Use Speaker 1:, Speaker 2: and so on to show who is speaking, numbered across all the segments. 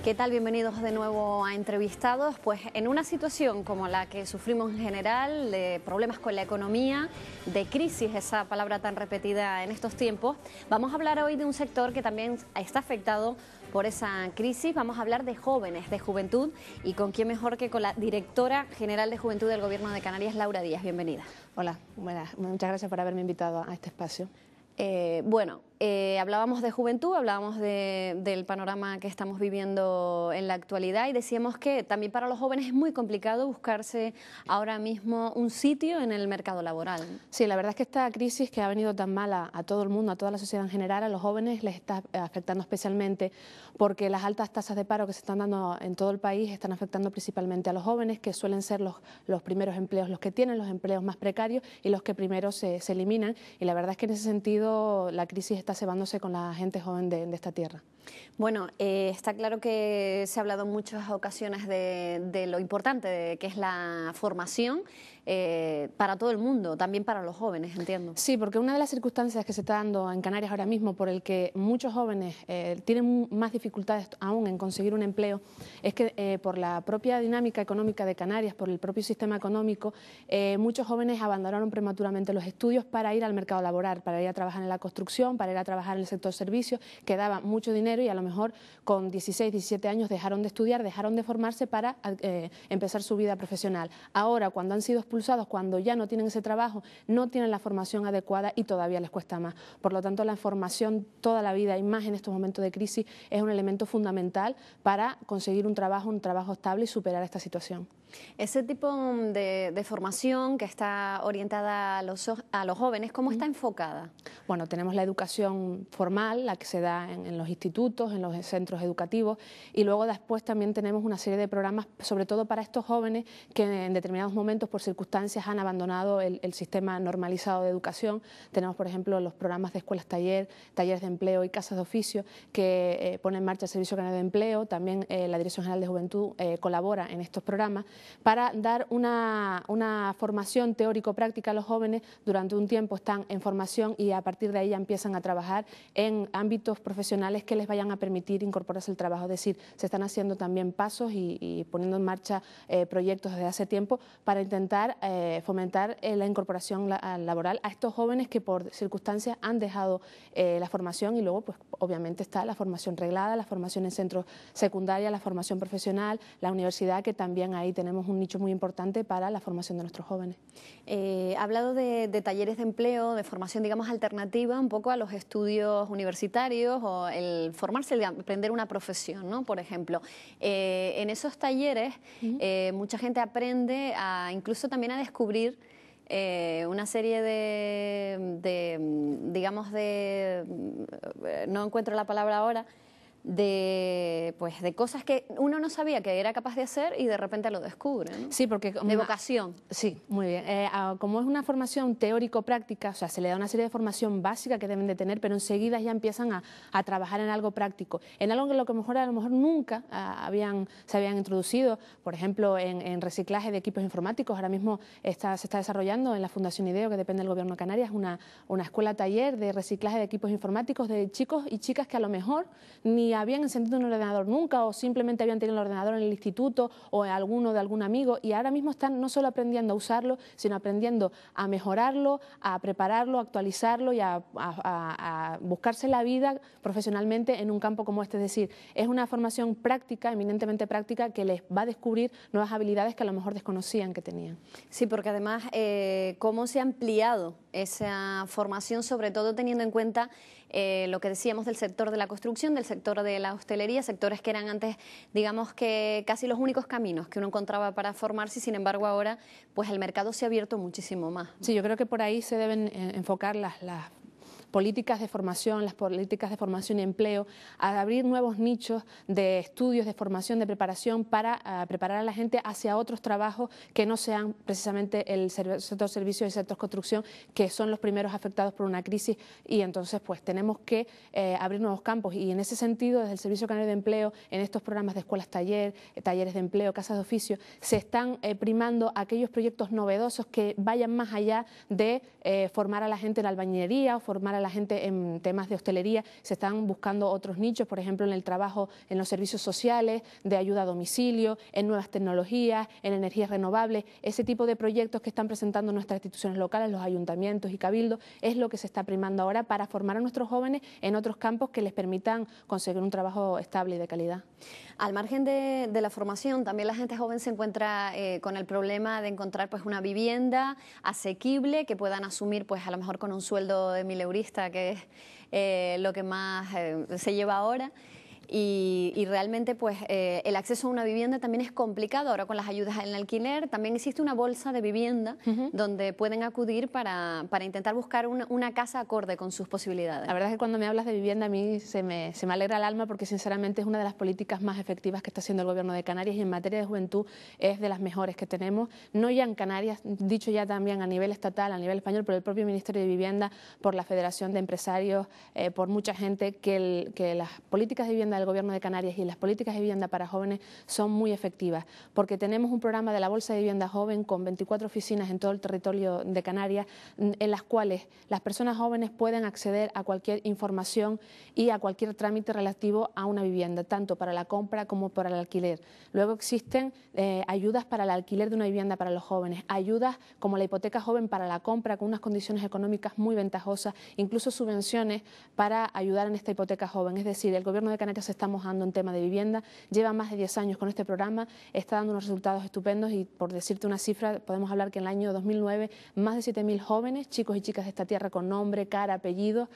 Speaker 1: ¿Qué tal? Bienvenidos de nuevo a Entrevistados. Pues en una situación como la que sufrimos en general, de problemas con la economía, de crisis, esa palabra tan repetida en estos tiempos, vamos a hablar hoy de un sector que también está afectado por esa crisis. Vamos a hablar de jóvenes, de juventud, y con quién mejor que con la directora general de Juventud del Gobierno de Canarias, Laura Díaz. Bienvenida.
Speaker 2: Hola, muchas gracias por haberme invitado a este espacio.
Speaker 1: Hablábamos de juventud, hablábamos del panorama que estamos viviendo en la actualidad y decíamos que también para los jóvenes es muy complicado buscarse ahora mismo un sitio en el mercado laboral.
Speaker 2: Sí, la verdad es que esta crisis que ha venido tan mal a todo el mundo, a toda la sociedad en general, a los jóvenes les está afectando especialmente porque las altas tasas de paro que se están dando en todo el país están afectando principalmente a los jóvenes, que suelen ser los primeros empleos los que tienen, los empleos más precarios y los que primero se eliminan. Y la verdad es que en ese sentido la crisis está cebándose con la gente joven de esta tierra.
Speaker 1: Bueno, está claro que se ha hablado en muchas ocasiones de lo importante que es la formación para todo el mundo, también para los jóvenes, entiendo.
Speaker 2: Sí, porque una de las circunstancias que se está dando en Canarias ahora mismo, por el que muchos jóvenes tienen más dificultades aún en conseguir un empleo, es que por la propia dinámica económica de Canarias, por el propio sistema económico, muchos jóvenes abandonaron prematuramente los estudios para ir al mercado laboral, para ir a trabajar en la construcción, para ir a trabajar en el sector servicios, que daba mucho dinero y a lo mejor con 16, 17 años dejaron de estudiar, dejaron de formarse para empezar su vida profesional. Ahora, cuando han sido expulsados, cuando ya no tienen ese trabajo, no tienen la formación adecuada y todavía les cuesta más. Por lo tanto, la formación toda la vida y más en estos momentos de crisis es un elemento fundamental para conseguir un trabajo estable y superar esta situación.
Speaker 1: Ese tipo de formación que está orientada a los jóvenes, ¿cómo está enfocada?
Speaker 2: Bueno, tenemos la educación formal, la que se da en los institutos, en los centros educativos, y luego después también tenemos una serie de programas, sobre todo para estos jóvenes que en determinados momentos por circunstancias han abandonado el sistema normalizado de educación. Tenemos, por ejemplo, los programas de escuelas taller, talleres de empleo y casas de oficio que pone en marcha el Servicio Canario de Empleo. También la Dirección General de Juventud colabora en estos programas para dar una formación teórico-práctica a los jóvenes. Durante un tiempo están en formación y a partir de ahí ya empiezan a trabajar en ámbitos profesionales que les vayan a permitir incorporarse al trabajo. Es decir, se están haciendo también pasos y poniendo en marcha proyectos desde hace tiempo para intentar fomentar la incorporación laboral a estos jóvenes que por circunstancias han dejado la formación, y luego pues obviamente está la formación reglada, la formación en centros secundarios, la formación profesional, la universidad, que también ahí tenemos un nicho muy importante para la formación de nuestros jóvenes.
Speaker 1: Ha hablado de talleres de empleo, de formación, digamos, alternativa un poco a los estudios universitarios o el formarse, el aprender una profesión, ¿no? Por ejemplo, en esos talleres mucha gente aprende incluso también a descubrir una serie digamos, no encuentro la palabra ahora, de cosas que uno no sabía que era capaz de hacer y de repente lo descubre, ¿no?
Speaker 2: Sí, porque
Speaker 1: de vocación.
Speaker 2: Sí, muy bien. Como es una formación teórico-práctica, o sea, se le da una serie de formación básica que deben de tener, pero enseguida ya empiezan a trabajar en algo práctico, en algo en lo que a lo mejor nunca se habían introducido. Por ejemplo, en reciclaje de equipos informáticos. Ahora mismo se está desarrollando en la Fundación IDEO, que depende del Gobierno de Canarias, una escuela taller de reciclaje de equipos informáticos de chicos y chicas que a lo mejor ni habían encendido un ordenador nunca, o simplemente habían tenido el ordenador en el instituto o en alguno de algún amigo, y ahora mismo están no solo aprendiendo a usarlo, sino aprendiendo a mejorarlo, a prepararlo, a actualizarlo y a buscarse la vida profesionalmente en un campo como este. Es decir, es una formación práctica, eminentemente práctica, que les va a descubrir nuevas habilidades que a lo mejor desconocían que tenían.
Speaker 1: Sí, porque además, cómo se ha ampliado esa formación, sobre todo teniendo en cuenta lo que decíamos del sector de la construcción, del sector de la hostelería, sectores que eran antes, digamos, que casi los únicos caminos que uno encontraba para formarse, y sin embargo ahora pues el mercado se ha abierto muchísimo más.
Speaker 2: Sí, yo creo que por ahí se deben enfocar las políticas de formación, las políticas de formación y empleo, a abrir nuevos nichos de estudios, de formación, de preparación para preparar a la gente hacia otros trabajos que no sean precisamente el sector servicios y el sector construcción, que son los primeros afectados por una crisis, y entonces pues tenemos que abrir nuevos campos. Y en ese sentido, desde el Servicio Canario de Empleo, en estos programas de escuelas taller, talleres de empleo, casas de oficio, se están primando aquellos proyectos novedosos que vayan más allá de formar a la gente en albañilería o formar a la gente en temas de hostelería, se están buscando otros nichos, por ejemplo, en el trabajo, en los servicios sociales, de ayuda a domicilio, en nuevas tecnologías, en energías renovables. Ese tipo de proyectos que están presentando nuestras instituciones locales, los ayuntamientos y cabildos, es lo que se está primando ahora para formar a nuestros jóvenes en otros campos que les permitan conseguir un trabajo estable y de calidad.
Speaker 1: Al margen de la formación, también la gente joven se encuentra con el problema de encontrar pues una vivienda asequible que puedan asumir pues a lo mejor con un sueldo de 1000 eurista, que es lo que más se lleva ahora. Y realmente pues el acceso a una vivienda también es complicado. Ahora con las ayudas en el alquiler también existe una bolsa de vivienda donde pueden acudir para intentar buscar una casa acorde con sus posibilidades.
Speaker 2: La verdad es que cuando me hablas de vivienda a mí se me alegra el alma, porque sinceramente es una de las políticas más efectivas que está haciendo el Gobierno de Canarias, y en materia de juventud es de las mejores que tenemos, no ya en Canarias, dicho ya también a nivel estatal, a nivel español, por el propio Ministerio de Vivienda, por la Federación de Empresarios, por mucha gente, que las políticas de vivienda del Gobierno de Canarias y las políticas de vivienda para jóvenes son muy efectivas, porque tenemos un programa de la Bolsa de Vivienda Joven con 24 oficinas en todo el territorio de Canarias, en las cuales las personas jóvenes pueden acceder a cualquier información y a cualquier trámite relativo a una vivienda, tanto para la compra como para el alquiler. Luego existen ayudas para el alquiler de una vivienda para los jóvenes, ayudas como la hipoteca joven para la compra con unas condiciones económicas muy ventajosas, incluso subvenciones para ayudar en esta hipoteca joven. Es decir, el Gobierno de Canarias se está mojando en tema de vivienda, lleva más de 10 años con este programa, está dando unos resultados estupendos, y por decirte una cifra, podemos hablar que en el año 2009 más de 7000 jóvenes, chicos y chicas de esta tierra con nombre, cara, apellido,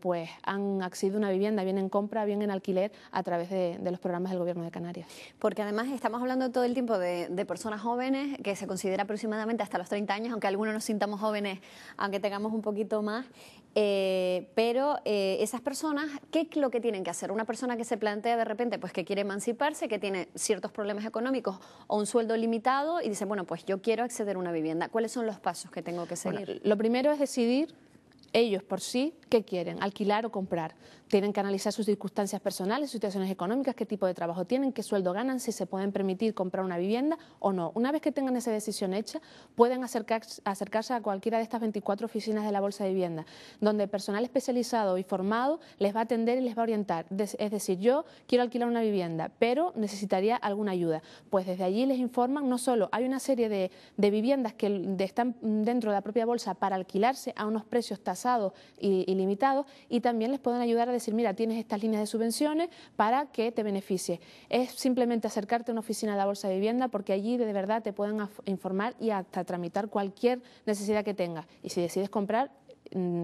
Speaker 2: pues han accedido a una vivienda, bien en compra, bien en alquiler, a través de los programas del Gobierno de Canarias.
Speaker 1: Porque además estamos hablando todo el tiempo de personas jóvenes, que se considera aproximadamente hasta los 30 años, aunque algunos nos sintamos jóvenes, aunque tengamos un poquito más. Pero esas personas, ¿qué es lo que tienen que hacer? Una persona que se plantea de repente pues que quiere emanciparse, que tiene ciertos problemas económicos o un sueldo limitado, y dice, bueno, pues yo quiero acceder a una vivienda. ¿Cuáles son los pasos que tengo que seguir?
Speaker 2: Bueno, lo primero es decidir ellos por sí qué quieren, alquilar o comprar. Tienen que analizar sus circunstancias personales, sus situaciones económicas, qué tipo de trabajo tienen, qué sueldo ganan, si se pueden permitir comprar una vivienda o no. Una vez que tengan esa decisión hecha, pueden acercarse a cualquiera de estas 24 oficinas de la Bolsa de Vivienda, donde personal especializado y formado les va a atender y les va a orientar. Es decir, yo quiero alquilar una vivienda, pero necesitaría alguna ayuda. Pues desde allí les informan, no solo hay una serie de viviendas que están dentro de la propia bolsa para alquilarse a unos precios tasados y limitados, y también les pueden ayudar a decir, mira, tienes estas líneas de subvenciones para que te beneficie. Es simplemente acercarte a una oficina de la Bolsa de Vivienda, porque allí de verdad te pueden informar y hasta tramitar cualquier necesidad que tengas. Y si decides comprar,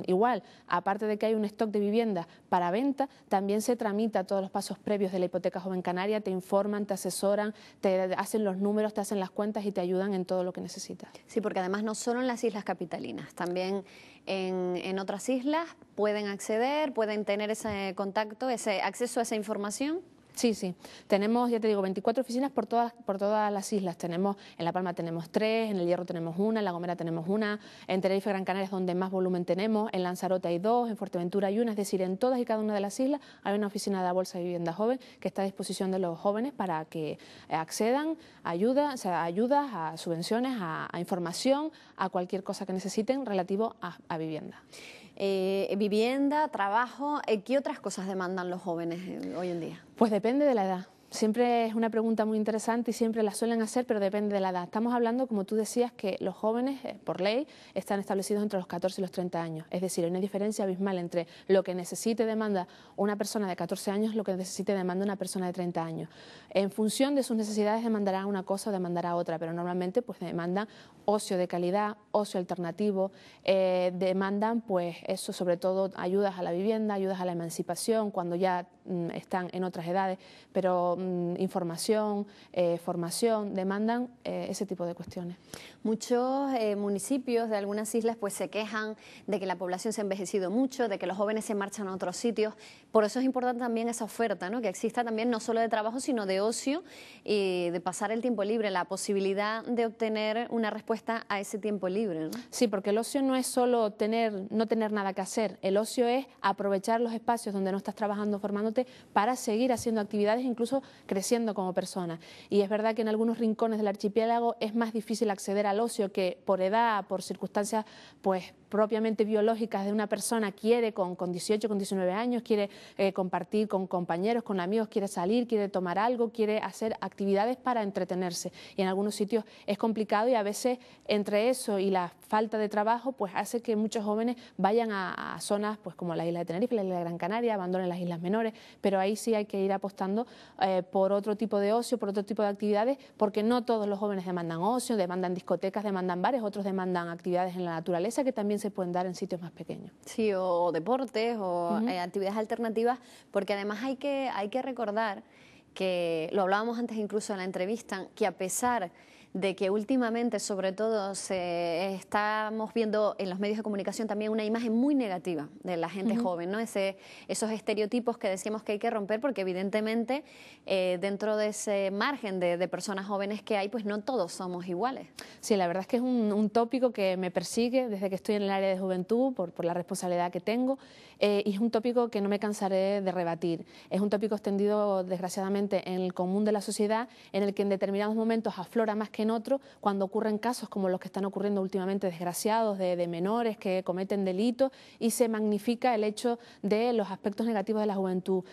Speaker 2: igual, aparte de que hay un stock de viviendas para venta, también se tramita todos los pasos previos de la hipoteca joven canaria, te informan, te asesoran, te hacen los números, te hacen las cuentas y te ayudan en todo lo que necesitas.
Speaker 1: Sí, porque además no solo en las islas capitalinas, también en otras islas pueden acceder, pueden tener ese contacto, ese acceso a esa información.
Speaker 2: Sí, sí. Tenemos, ya te digo, 24 oficinas por todas las islas. Tenemos, en La Palma tenemos 3, en El Hierro tenemos 1, en La Gomera tenemos 1, en Tenerife, Gran Canaria es donde más volumen tenemos, en Lanzarote hay 2, en Fuerteventura hay 1, es decir, en todas y cada una de las islas hay una oficina de la Bolsa de Vivienda Joven que está a disposición de los jóvenes para que accedan a ayudas, a subvenciones, a información, a cualquier cosa que necesiten relativo a vivienda.
Speaker 1: Vivienda, trabajo, ¿qué otras cosas demandan los jóvenes hoy en día?
Speaker 2: Pues depende de la edad. Siempre es una pregunta muy interesante y siempre la suelen hacer, pero depende de la edad. Estamos hablando, como tú decías, que los jóvenes, por ley, están establecidos entre los 14 y los 30 años. Es decir, hay una diferencia abismal entre lo que necesite y demanda una persona de 14 años y lo que necesite y demanda una persona de 30 años. En función de sus necesidades demandará una cosa o demandará otra, pero normalmente pues demandan ocio de calidad, ocio alternativo, demandan pues eso, sobre todo ayudas a la vivienda, ayudas a la emancipación cuando ya están en otras edades, pero información, formación, demandan ese tipo de cuestiones.
Speaker 1: Muchos municipios de algunas islas pues se quejan de que la población se ha envejecido mucho, de que los jóvenes se marchan a otros sitios. Por eso es importante también esa oferta, ¿no? Que exista también no solo de trabajo, sino de ocio y de pasar el tiempo libre, la posibilidad de obtener una respuesta a ese tiempo libre, ¿no?
Speaker 2: Sí, porque el ocio no es solo no tener nada que hacer. El ocio es aprovechar los espacios donde no estás trabajando, formándote, deporte para seguir haciendo actividades, incluso creciendo como personas. Y es verdad que en algunos rincones del archipiélago es más difícil acceder al ocio, que por edad, por circunstancias pues propiamente biológicas de una persona quiere con 18, con 19 años, quiere compartir con compañeros, con amigos, quiere salir, quiere tomar algo, quiere hacer actividades para entretenerse. Y en algunos sitios es complicado, y a veces entre eso y la falta de trabajo pues hace que muchos jóvenes vayan a zonas pues como la isla de Tenerife, la isla de Gran Canaria, abandonen las islas menores, pero ahí sí hay que ir apostando por otro tipo de ocio, por otro tipo de actividades, porque no todos los jóvenes demandan ocio, demandan discotecas, demandan bares, otros demandan actividades en la naturaleza que también se pueden dar en sitios más pequeños.
Speaker 1: Sí, o deportes o actividades alternativas, porque además hay que recordar que, lo hablábamos antes incluso en la entrevista, que a pesar de que últimamente sobre todo estamos viendo en los medios de comunicación también una imagen muy negativa de la gente joven, ¿no? Esos estereotipos que decíamos que hay que romper, porque evidentemente dentro de ese margen de personas jóvenes que hay, pues no todos somos iguales.
Speaker 2: Sí, la verdad es que es un tópico que me persigue desde que estoy en el área de juventud por la responsabilidad que tengo, y es un tópico que no me cansaré de rebatir. Es un tópico extendido desgraciadamente en el común de la sociedad, en el que en determinados momentos aflora más que en otro, cuando ocurren casos como los que están ocurriendo últimamente, desgraciados, de menores que cometen delitos, y se magnifica el hecho de los aspectos negativos de la juventud.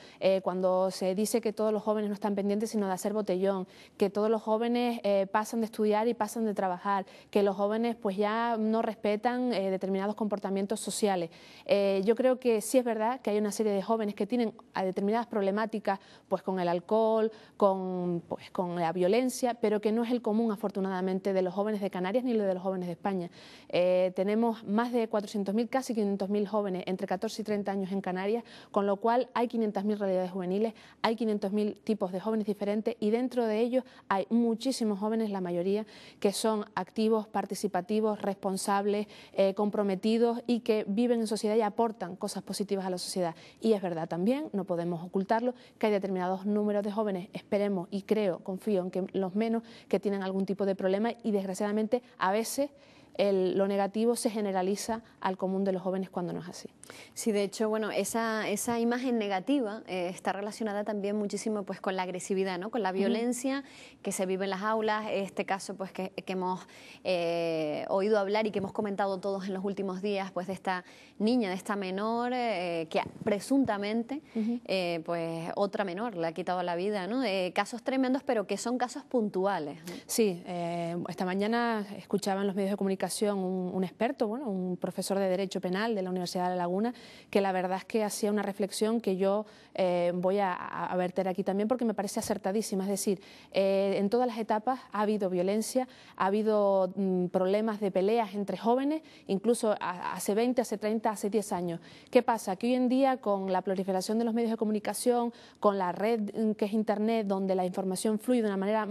Speaker 2: Cuando se dice que todos los jóvenes no están pendientes sino de hacer botellón, que todos los jóvenes pasan de estudiar y pasan de trabajar, que los jóvenes pues ya no respetan determinados comportamientos sociales. Yo creo que sí es verdad que hay una serie de jóvenes que tienen determinadas problemáticas pues con el alcohol, con la violencia, pero que no es el común, afortunadamente, de los jóvenes de Canarias ni de los jóvenes de España. Tenemos más de 400.000, casi 500.000 jóvenes entre 14 y 30 años en Canarias, con lo cual hay 500.000 realidades juveniles, hay 500.000 tipos de jóvenes diferentes, y dentro de ellos hay muchísimos jóvenes, la mayoría, que son activos, participativos, responsables, comprometidos, y que viven en sociedad y aportan cosas positivas a la sociedad. Y es verdad también, no podemos ocultarlo, que hay determinados números de jóvenes, esperemos y creo, confío en que los menos, que tienen algún tipo de problema, y desgraciadamente a veces lo negativo se generaliza al común de los jóvenes cuando no es así.
Speaker 1: Sí, de hecho, bueno, esa imagen negativa está relacionada también muchísimo pues con la agresividad, ¿no? Con la violencia que se vive en las aulas. Este caso pues que hemos oído hablar y que hemos comentado todos en los últimos días, pues de esta niña, de esta menor que presuntamente pues otra menor le ha quitado la vida, ¿no? Casos tremendos, pero que son casos puntuales, ¿no?
Speaker 2: Sí, esta mañana escuchaba en los medios de comunicación un experto, bueno, un profesor de Derecho Penal de la Universidad de La Laguna, que la verdad es que hacía una reflexión que yo voy a verter aquí también, porque me parece acertadísima. Es decir, en todas las etapas ha habido violencia, ha habido problemas de peleas entre jóvenes, incluso hace 20, hace 30, hace 10 años. ¿Qué pasa? Que hoy en día, con la proliferación de los medios de comunicación, con la red que es Internet, donde la información fluye de una manera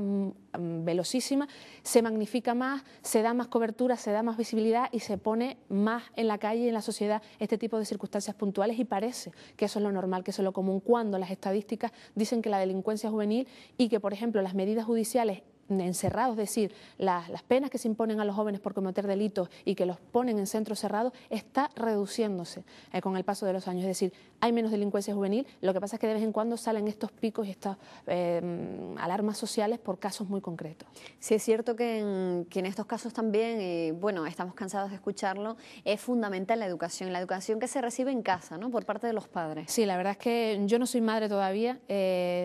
Speaker 2: velocísima, se magnifica más, se da más cobertura, se da más visibilidad y se pone más en la calle y en la sociedad este tipo de circunstancias puntuales, y parece que eso es lo normal, que eso es lo común, cuando las estadísticas dicen que la delincuencia juvenil y que, por ejemplo, las medidas judiciales encerrados, es decir, las penas que se imponen a los jóvenes por cometer delitos y que los ponen en centros cerrados, está reduciéndose con el paso de los años. Es decir, hay menos delincuencia juvenil, lo que pasa es que de vez en cuando salen estos picos y estas alarmas sociales por casos muy concretos.
Speaker 1: Sí, es cierto que en estos casos también, y bueno, estamos cansados de escucharlo, es fundamental la educación que se recibe en casa, ¿no? Por parte de los padres.
Speaker 2: Sí, la verdad es que yo no soy madre todavía,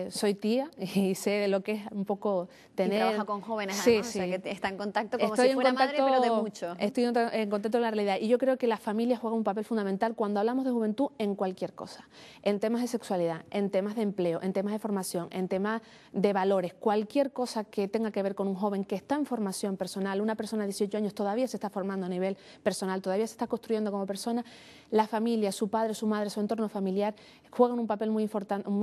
Speaker 2: soy tía y sé de lo que es un poco tener...
Speaker 1: Y trabaja con jóvenes,
Speaker 2: sí,
Speaker 1: además,
Speaker 2: sí.
Speaker 1: O sea, que está en contacto como si fuera madre, pero de mucho.
Speaker 2: Estoy en contacto con la realidad, y yo creo que la familia juega un papel fundamental cuando hablamos de juventud en cualquier cosa, en temas de sexualidad, en temas de empleo, en temas de formación, en temas de valores, cualquier cosa que tenga que ver con un joven que está en formación personal. Una persona de 18 años todavía se está formando a nivel personal, todavía se está construyendo como persona. La familia, su padre, su madre, su entorno familiar juegan un papel muy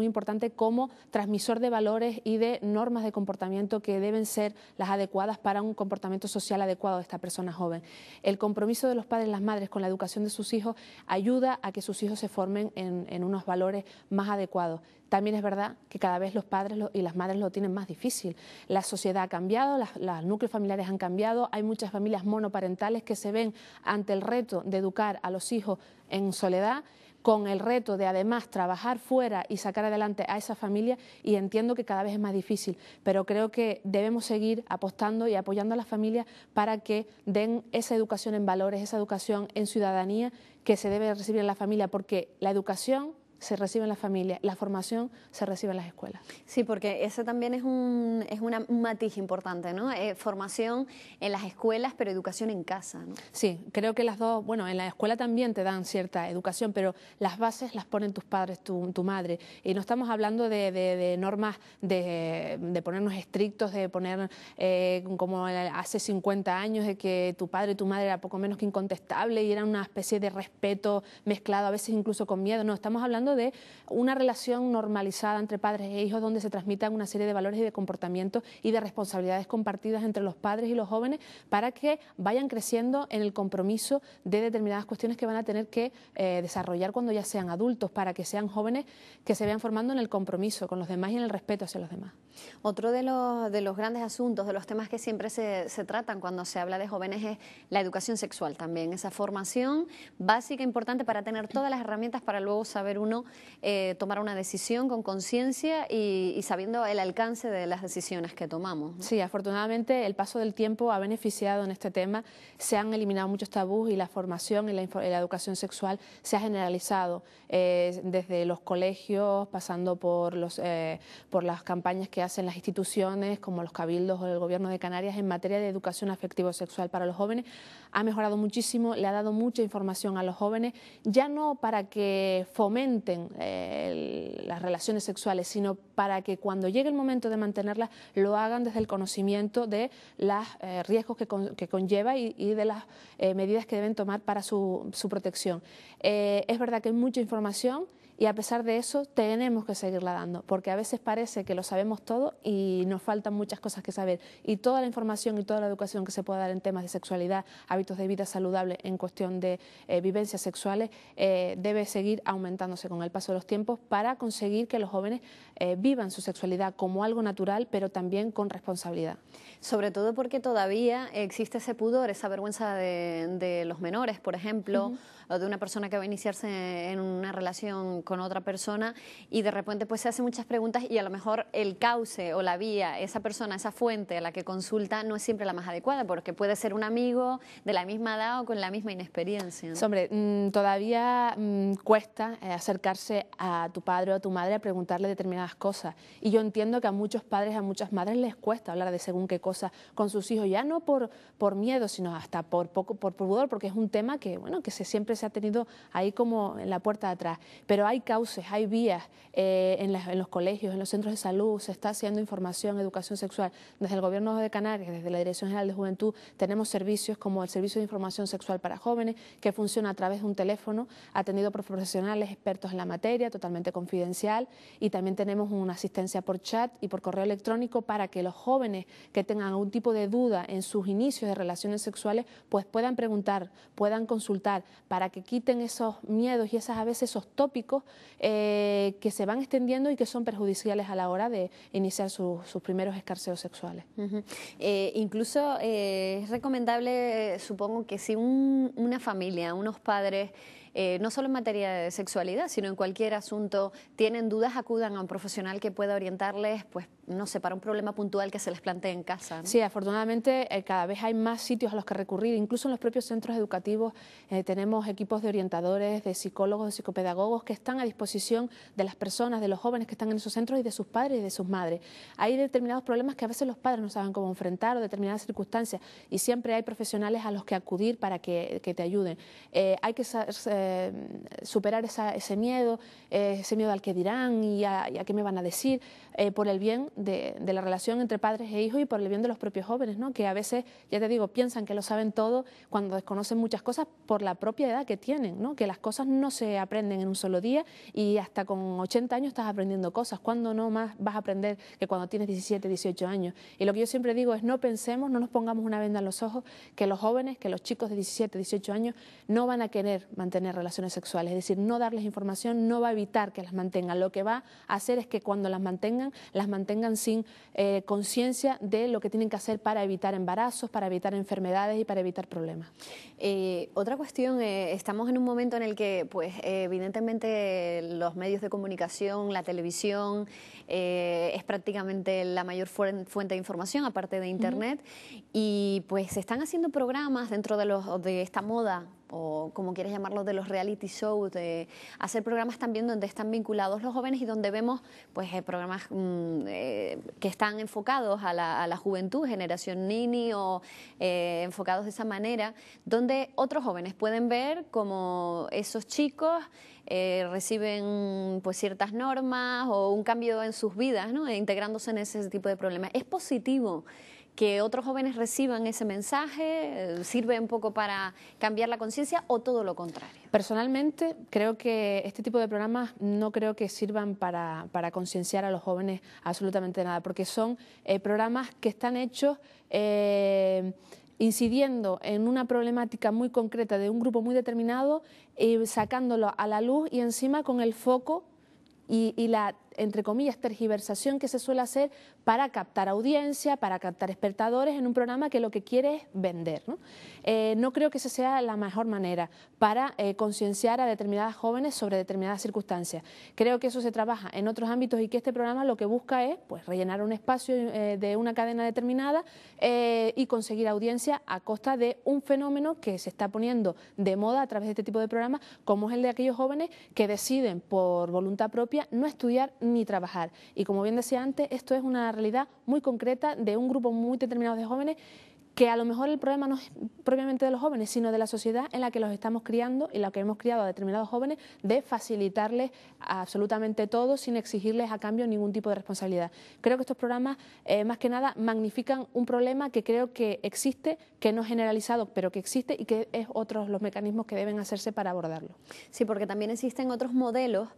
Speaker 2: importante como transmisor de valores y de normas de comportamiento que deben ser las adecuadas para un comportamiento social adecuado de esta persona joven. El compromiso de los padres y las madres con la educación de sus hijos ayuda a que sus hijos se formen en unos valores más adecuados. También es verdad que cada vez los padres y las madres lo tienen más difícil. La sociedad ha cambiado, los núcleos familiares han cambiado, hay muchas familias monoparentales que se ven ante el reto de educar a los hijos en soledad, con el reto de además trabajar fuera y sacar adelante a esa familia, y entiendo que cada vez es más difícil, pero creo que debemos seguir apostando y apoyando a las familias para que den esa educación en valores, esa educación en ciudadanía que se debe recibir en la familia, porque la educación se recibe en la familia, la formación se recibe en las escuelas.
Speaker 1: Sí, porque ese también es un matiz importante, ¿no? Formación en las escuelas, pero educación en casa, ¿no?
Speaker 2: Sí, creo que las dos, bueno, en la escuela también te dan cierta educación, pero las bases las ponen tus padres, tu madre. Y no estamos hablando de normas de ponernos estrictos, de poner como hace 50 años, de que tu padre y tu madre era poco menos que incontestable y era una especie de respeto mezclado, a veces incluso con miedo. No, estamos hablando de una relación normalizada entre padres e hijos donde se transmitan una serie de valores y de comportamientos y de responsabilidades compartidas entre los padres y los jóvenes para que vayan creciendo en el compromiso de determinadas cuestiones que van a tener que desarrollar cuando ya sean adultos, para que sean jóvenes que se vean formando en el compromiso con los demás y en el respeto hacia los demás.
Speaker 1: Otro de los grandes asuntos, de los temas que siempre se tratan cuando se habla de jóvenes es la educación sexual también, esa formación básica importante para tener todas las herramientas para luego saber uno tomar una decisión con conciencia y sabiendo el alcance de las decisiones que tomamos, ¿no?
Speaker 2: Sí, afortunadamente el paso del tiempo ha beneficiado en este tema, se han eliminado muchos tabús y la formación y la educación sexual se ha generalizado desde los colegios, pasando por las campañas que hacen las instituciones como los cabildos o el Gobierno de Canarias en materia de educación afectivo-sexual para los jóvenes. Ha mejorado muchísimo, le ha dado mucha información a los jóvenes, ya no para que fomenten las relaciones sexuales, sino para que cuando llegue el momento de mantenerlas lo hagan desde el conocimiento de los riesgos que conlleva y de las medidas que deben tomar para su protección. Es verdad que hay mucha información y a pesar de eso tenemos que seguirla dando, porque a veces parece que lo sabemos todo y nos faltan muchas cosas que saber, y toda la información y toda la educación que se pueda dar en temas de sexualidad, hábitos de vida saludable en cuestión de vivencias sexuales debe seguir aumentándose con el paso de los tiempos para conseguir que los jóvenes vivan su sexualidad como algo natural, pero también con responsabilidad.
Speaker 1: Sobre todo porque todavía existe ese pudor, esa vergüenza de los menores, por ejemplo, o de una persona que va a iniciarse en una relación con otra persona y de repente pues se hacen muchas preguntas y a lo mejor el cauce o la vía, esa persona, esa fuente a la que consulta no es siempre la más adecuada, porque puede ser un amigo de la misma edad o con la misma inexperiencia, ¿no?
Speaker 2: Hombre, todavía cuesta acercarse a tu padre o a tu madre a preguntarle determinadas cosas, y yo entiendo que a muchos padres, a muchas madres les cuesta hablar de según qué cosas con sus hijos, ya no por miedo, sino hasta por pudor, porque es un tema que, bueno, que siempre se ha tenido ahí como en la puerta de atrás, pero hay cauces, hay vías en los colegios, en los centros de salud, se está haciendo información, educación sexual. Desde el Gobierno de Canarias, desde la Dirección General de Juventud, tenemos servicios como el Servicio de Información Sexual para Jóvenes, que funciona a través de un teléfono, atendido por profesionales expertos en la materia, totalmente confidencial, y también tenemos una asistencia por chat y por correo electrónico para que los jóvenes que tengan algún tipo de duda en sus inicios de relaciones sexuales, pues puedan preguntar, puedan consultar, para que quiten esos miedos y a veces esos tópicos que se van extendiendo y que son perjudiciales a la hora de iniciar sus primeros escarceos sexuales.
Speaker 1: Incluso es recomendable, supongo, que si una familia, unos padres, no solo en materia de sexualidad, sino en cualquier asunto, tienen dudas, acudan a un profesional que pueda orientarles, pues, no sé, para un problema puntual que se les plantee en casa, ¿no?
Speaker 2: Sí, afortunadamente cada vez hay más sitios a los que recurrir, incluso en los propios centros educativos tenemos equipos de orientadores, de psicólogos, de psicopedagogos que están a disposición de las personas, de los jóvenes que están en esos centros y de sus padres y de sus madres. Hay determinados problemas que a veces los padres no saben cómo enfrentar o determinadas circunstancias, y siempre hay profesionales a los que acudir para que te ayuden. Hay que superar ese miedo al que dirán y a qué me van a decir, por el bien de la relación entre padres e hijos y por el bien de los propios jóvenes, ¿no? Que a veces, ya te digo, piensan que lo saben todo cuando desconocen muchas cosas por la propia edad que tienen, ¿no? Que las cosas no se aprenden en un solo día y hasta con 80 años estás aprendiendo cosas. ¿Cuándo no más vas a aprender que cuando tienes 17, 18 años? Y lo que yo siempre digo es no pensemos, no nos pongamos una venda en los ojos que los jóvenes, que los chicos de 17, 18 años no van a querer mantener tener relaciones sexuales. Es decir, no darles información no va a evitar que las mantengan. Lo que va a hacer es que cuando las mantengan sin conciencia de lo que tienen que hacer para evitar embarazos, para evitar enfermedades y para evitar problemas.
Speaker 1: Otra cuestión, estamos en un momento en el que, pues, evidentemente los medios de comunicación, la televisión, es prácticamente la mayor fuente de información, aparte de Internet, y pues se están haciendo programas dentro de esta moda, o como quieres llamarlo, de los reality shows, de hacer programas también donde están vinculados los jóvenes y donde vemos pues programas que están enfocados a la juventud, generación Nini, o enfocados de esa manera, donde otros jóvenes pueden ver como esos chicos reciben pues ciertas normas o un cambio en sus vidas, ¿no? Integrándose en ese tipo de problemas. ¿Es positivo que otros jóvenes reciban ese mensaje? ¿Sirve un poco para cambiar la conciencia o todo lo contrario?
Speaker 2: Personalmente creo que este tipo de programas no creo que sirvan para concienciar a los jóvenes absolutamente nada, porque son programas que están hechos incidiendo en una problemática muy concreta de un grupo muy determinado, sacándolo a la luz y encima con el foco y la, entre comillas, tergiversación que se suele hacer para captar audiencia, para captar espectadores en un programa que lo que quiere es vender, ¿no? No creo que esa sea la mejor manera para concienciar a determinadas jóvenes sobre determinadas circunstancias. Creo que eso se trabaja en otros ámbitos y que este programa lo que busca es pues, rellenar un espacio de una cadena determinada y conseguir audiencia a costa de un fenómeno que se está poniendo de moda a través de este tipo de programas, como es el de aquellos jóvenes que deciden por voluntad propia no estudiar ni trabajar. Y como bien decía antes, esto es una realidad muy concreta de un grupo muy determinado de jóvenes que a lo mejor el problema no es propiamente de los jóvenes, sino de la sociedad en la que los estamos criando y la que hemos criado a determinados jóvenes, de facilitarles absolutamente todo sin exigirles a cambio ningún tipo de responsabilidad. Creo que estos programas, más que nada, magnifican un problema que creo que existe, que no es generalizado, pero que existe y que es otros los mecanismos que deben hacerse para abordarlo.
Speaker 1: Sí, porque también existen otros modelos,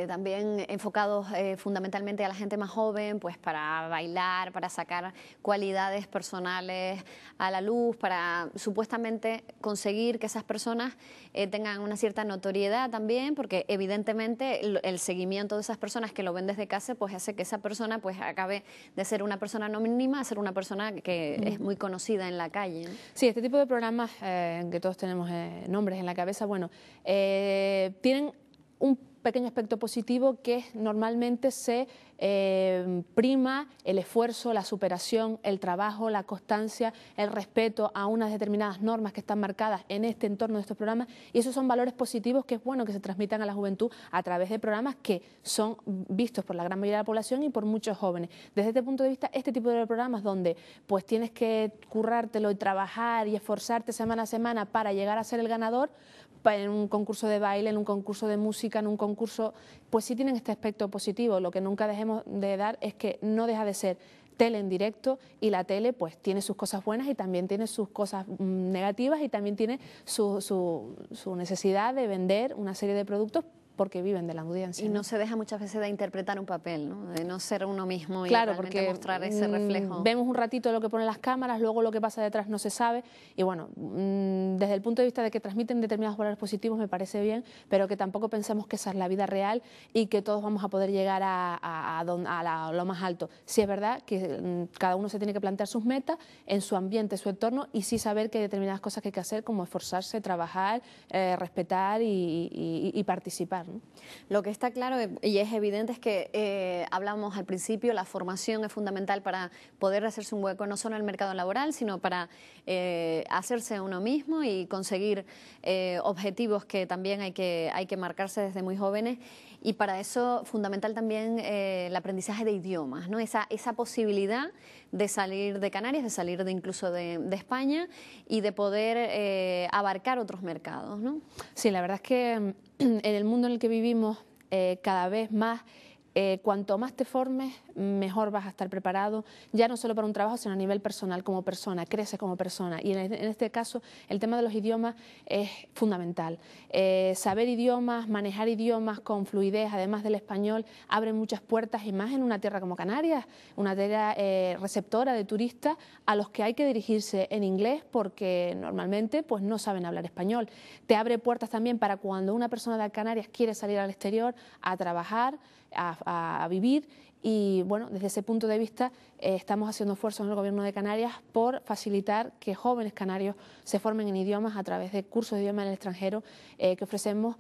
Speaker 1: también enfocados fundamentalmente a la gente más joven, pues para bailar, para sacar cualidades personales a la luz, para supuestamente conseguir que esas personas tengan una cierta notoriedad también, porque evidentemente el seguimiento de esas personas que lo ven desde casa pues hace que esa persona pues acabe de ser una persona anónima a ser una persona que es muy conocida en la calle, ¿no?
Speaker 2: Sí, este tipo de programas, que todos tenemos nombres en la cabeza, bueno, tienen un pequeño aspecto positivo, que es normalmente se prima el esfuerzo, la superación, el trabajo, la constancia, el respeto a unas determinadas normas que están marcadas en este entorno de estos programas, y esos son valores positivos que es bueno que se transmitan a la juventud a través de programas que son vistos por la gran mayoría de la población y por muchos jóvenes. Desde este punto de vista, este tipo de programas donde pues tienes que currártelo y trabajar y esforzarte semana a semana para llegar a ser el ganador, en un concurso de baile, en un concurso de música, en un concurso, pues sí tienen este aspecto positivo. Lo que nunca dejemos de dar es que no deja de ser tele en directo, y la tele pues tiene sus cosas buenas y también tiene sus cosas negativas, y también tiene su necesidad de vender una serie de productos porque viven de la audiencia.
Speaker 1: Y no se deja muchas veces de interpretar un papel, ¿no? De no ser uno mismo y
Speaker 2: claro,
Speaker 1: realmente
Speaker 2: porque
Speaker 1: mostrar ese reflejo.
Speaker 2: Vemos un ratito lo que ponen las cámaras, luego lo que pasa detrás no se sabe, y bueno, desde el punto de vista de que transmiten determinados valores positivos me parece bien, pero que tampoco pensemos que esa es la vida real y que todos vamos a poder llegar a lo más alto. Sí es verdad que cada uno se tiene que plantear sus metas en su ambiente, su entorno, y sí saber que hay determinadas cosas que hay que hacer, como esforzarse, trabajar, respetar y participar, ¿no?
Speaker 1: Lo que está claro y es evidente es que hablamos al principio, la formación es fundamental para poder hacerse un hueco no solo en el mercado laboral, sino para hacerse uno mismo y conseguir objetivos que también hay que marcarse desde muy jóvenes. Y para eso fundamental también el aprendizaje de idiomas, ¿no? Esa posibilidad de salir de Canarias, de salir incluso de España y de poder abarcar otros mercados, ¿no?
Speaker 2: Sí, la verdad es que en el mundo en el que vivimos cada vez más cuanto más te formes, mejor vas a estar preparado, ya no solo para un trabajo, sino a nivel personal, como persona, creces como persona. Y en este caso, el tema de los idiomas es fundamental. Saber idiomas, manejar idiomas con fluidez, además del español, abre muchas puertas, y más en una tierra como Canarias, una tierra receptora de turistas a los que hay que dirigirse en inglés porque normalmente pues, no saben hablar español. Te abre puertas también para cuando una persona de Canarias quiere salir al exterior a trabajar, a vivir, y bueno, desde ese punto de vista estamos haciendo esfuerzos en el Gobierno de Canarias por facilitar que jóvenes canarios se formen en idiomas a través de cursos de idioma en el extranjero que ofrecemos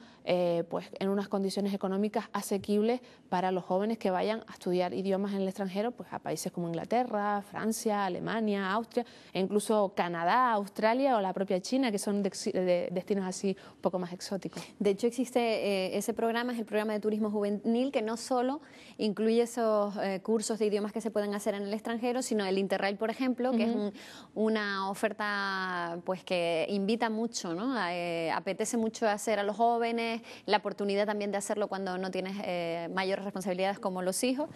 Speaker 2: pues en unas condiciones económicas asequibles para los jóvenes que vayan a estudiar idiomas en el extranjero, pues a países como Inglaterra, Francia, Alemania, Austria, e incluso Canadá, Australia o la propia China, que son destinos así un poco más exóticos.
Speaker 1: De hecho existe ese programa, es el programa de turismo juvenil, que no solo incluye esos cursos de idiomas que se pueden hacer en el extranjero, sino el Interrail, por ejemplo, que es una oferta pues que invita mucho, ¿no? Apetece mucho hacer a los jóvenes, la oportunidad también de hacerlo cuando no tienes mayores responsabilidades como los hijos,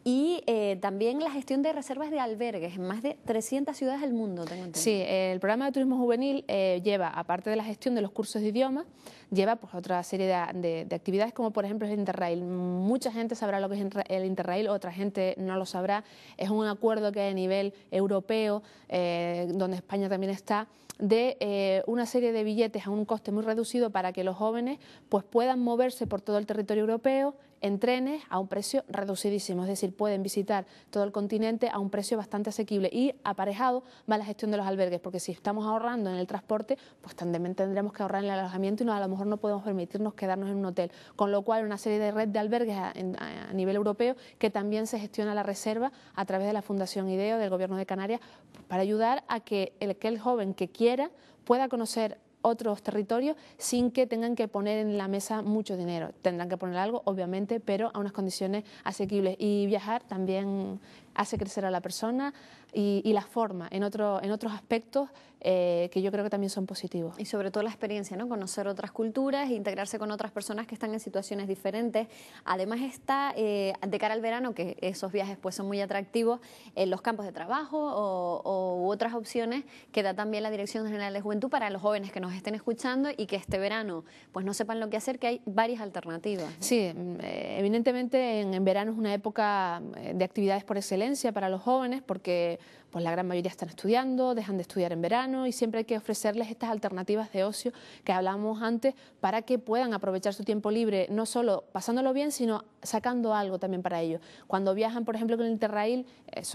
Speaker 1: y también la gestión de reservas de albergues en más de 300 ciudades del mundo, tengo entendido.
Speaker 2: Sí, el programa de turismo juvenil lleva, aparte de la gestión de los cursos de idiomas, lleva pues otra serie de actividades, como por ejemplo el Interrail. Mucha gente sabrá lo que es el Interrail, otra gente no lo sabrá. Es un acuerdo que hay a nivel europeo, donde España también está, de una serie de billetes a un coste muy reducido para que los jóvenes pues, puedan moverse por todo el territorio europeo en trenes a un precio reducidísimo, es decir, pueden visitar todo el continente a un precio bastante asequible, y aparejado va la gestión de los albergues, porque si estamos ahorrando en el transporte, pues también tendremos que ahorrar en el alojamiento y a lo mejor no podemos permitirnos quedarnos en un hotel, con lo cual una serie de red de albergues a nivel europeo que también se gestiona la reserva a través de la Fundación IDEO del Gobierno de Canarias, para ayudar a que el joven que quiera pueda conocer otros territorios sin que tengan que poner en la mesa mucho dinero. Tendrán que poner algo, obviamente, pero a unas condiciones asequibles. Y viajar también hace crecer a la persona y la forma en otros aspectos que yo creo que también son positivos.
Speaker 1: Y sobre todo la experiencia, ¿no? Conocer otras culturas, integrarse con otras personas que están en situaciones diferentes. Además está, de cara al verano, que esos viajes pues son muy atractivos, los campos de trabajo u otras opciones que da también la Dirección General de Juventud para los jóvenes que nos estén escuchando y que este verano pues no sepan lo que hacer, que hay varias alternativas, ¿no?
Speaker 2: Sí, evidentemente en verano es una época de actividades por excelencia para los jóvenes, porque pues la gran mayoría están estudiando, dejan de estudiar en verano, y siempre hay que ofrecerles estas alternativas de ocio que hablábamos antes, para que puedan aprovechar su tiempo libre, no solo pasándolo bien, sino sacando algo también para ellos. Cuando viajan, por ejemplo, con el Interrail,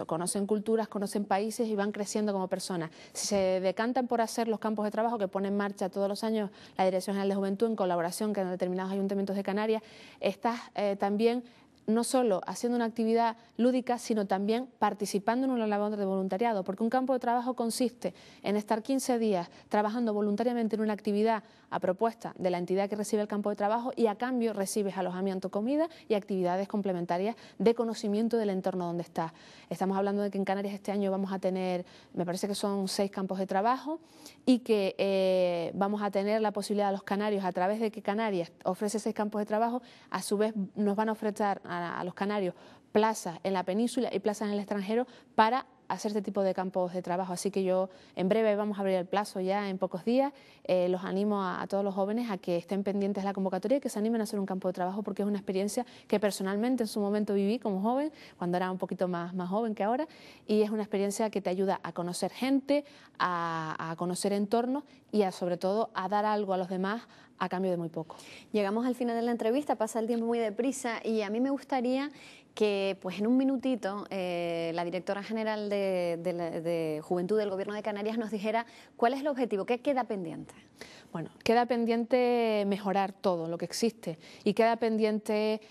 Speaker 2: conocen culturas, conocen países y van creciendo como personas. Si se decantan por hacer los campos de trabajo que pone en marcha todos los años la Dirección General de Juventud en colaboración con determinados ayuntamientos de Canarias, estás también no solo haciendo una actividad lúdica, sino también participando en una labor de voluntariado, porque un campo de trabajo consiste en estar 15 días trabajando voluntariamente en una actividad a propuesta de la entidad que recibe el campo de trabajo, y a cambio recibes alojamiento, comida y actividades complementarias de conocimiento del entorno donde estás. Estamos hablando de que en Canarias este año vamos a tener, me parece que son 6 campos de trabajo, y que vamos a tener la posibilidad a los canarios, a través de que Canarias ofrece 6 campos de trabajo, a su vez nos van a ofrecer a los canarios plazas en la península y plazas en el extranjero para hacer este tipo de campos de trabajo. Así que yo en breve vamos a abrir el plazo ya en pocos días. Los animo a todos los jóvenes a que estén pendientes de la convocatoria y que se animen a hacer un campo de trabajo, porque es una experiencia que personalmente en su momento viví como joven, cuando era un poquito más joven que ahora, y es una experiencia que te ayuda a conocer gente, a conocer entornos y sobre todo a dar algo a los demás a cambio de muy poco.
Speaker 1: Llegamos al final de la entrevista, pasa el tiempo muy deprisa, y a mí me gustaría que pues en un minutito la directora general de Juventud del Gobierno de Canarias nos dijera cuál es el objetivo, qué queda pendiente.
Speaker 2: Bueno, queda pendiente mejorar todo lo que existe, y queda pendiente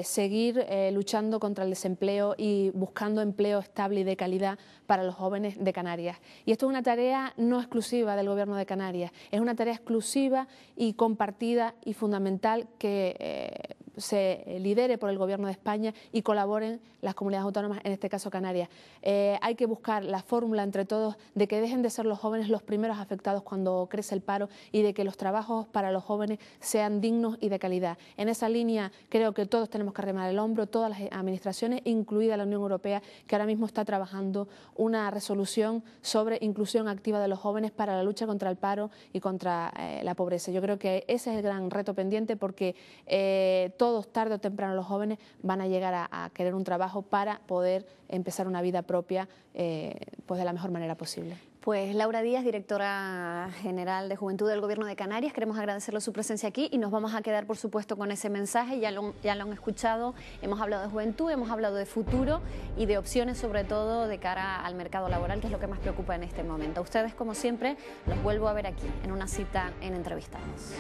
Speaker 2: seguir luchando contra el desempleo y buscando empleo estable y de calidad para los jóvenes de Canarias. Y esto es una tarea no exclusiva del Gobierno de Canarias, es una tarea exclusiva y compartida y fundamental que se lidere por el Gobierno de España y colaboren las comunidades autónomas, en este caso Canarias. Hay que buscar la fórmula entre todos de que dejen de ser los jóvenes los primeros afectados cuando crece el paro y de que los trabajos para los jóvenes sean dignos y de calidad. En esa línea creo que todos tenemos que arrimar el hombro, todas las administraciones, incluida la Unión Europea, que ahora mismo está trabajando una resolución sobre inclusión activa de los jóvenes para la lucha contra el paro y contra la pobreza. Yo creo que ese es el gran reto pendiente, porque todos, tarde o temprano, los jóvenes van a llegar a querer un trabajo para poder empezar una vida propia pues de la mejor manera posible.
Speaker 1: Pues Laura Díaz, directora general de Juventud del Gobierno de Canarias, queremos agradecerle su presencia aquí y nos vamos a quedar, por supuesto, con ese mensaje. Ya lo han escuchado, hemos hablado de juventud, hemos hablado de futuro y de opciones, sobre todo de cara al mercado laboral, que es lo que más preocupa en este momento. A ustedes, como siempre, los vuelvo a ver aquí, en una cita en Entrevistados.